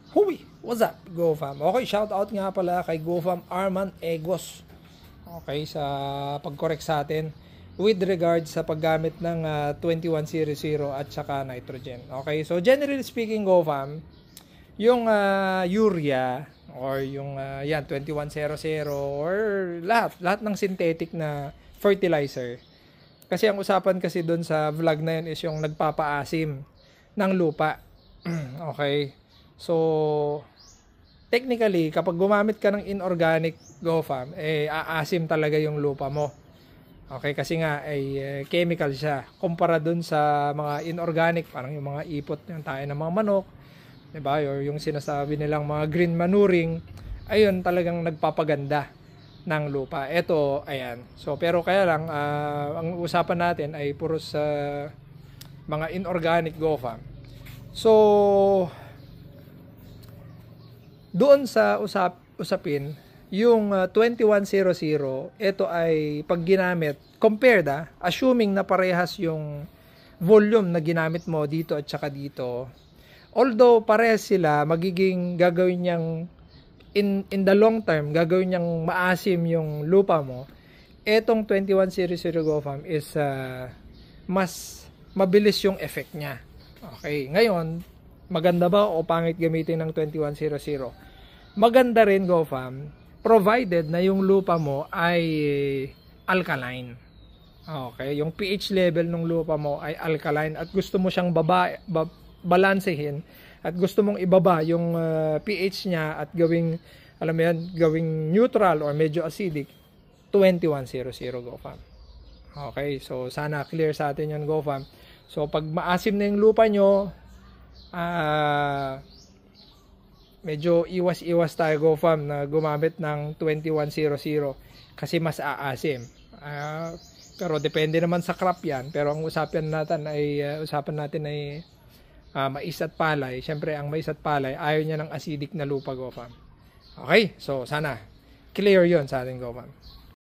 Huy! What's up, GoFam? Okay, shout out nga pala kay GoFam Arman Egos. Okay, sa pag-correct sa atin with regard sa paggamit ng 2100 at saka nitrogen. Okay, so generally speaking, GoFam, yung urea or yung 2100 or lahat ng synthetic na fertilizer. Kasi ang usapan kasi doon sa vlog na yun is yung nagpapaasim ng lupa. Okay. So, technically, kapag gumamit ka ng inorganic, GoFam, aasim talaga yung lupa mo. Okay, kasi nga ay chemical siya. Kumpara dun sa mga inorganic, parang yung mga ipot yung tayo ng mga manok, diba? Or yung sinasabi nilang mga green manuring, ayun talagang nagpapaganda ng lupa. Ito, ayan. So, pero kaya lang, ang usapan natin ay puros mga inorganic, GoFam. So, doon sa usapin, yung 2100, ito ay pag ginamit, compared assuming na parehas yung volume na ginamit mo dito at saka dito. Although parehas sila, magiging gagawin niyang in the long term, gagawin niyang maasim yung lupa mo. Etong 2100 GoFam is mas mabilis yung effect niya. Okay, ngayon, maganda ba o pangit gamitin ng 2100? Maganda rin, GoFam, provided na yung lupa mo ay alkaline. Okay, yung pH level ng lupa mo ay alkaline at gusto mo siyang balansehin at gusto mong ibaba yung pH niya at gawing, alam mo yan, gawing neutral or medyo acidic, 2100, GoFam. Okay, so sana clear sa atin yan, GoFam. So pag maasim na yung lupa nyo, medyo iwas-iwas tayo, GoFam, na gumamit ng 2100 kasi mas aasim. Pero depende naman sa crop yan. Pero ang usapan natin ay mais at palay. Siyempre ang mais at palay ayaw niya ng acidic na lupa, GoFam. Okay, so sana clear yon sa ating, GoFam.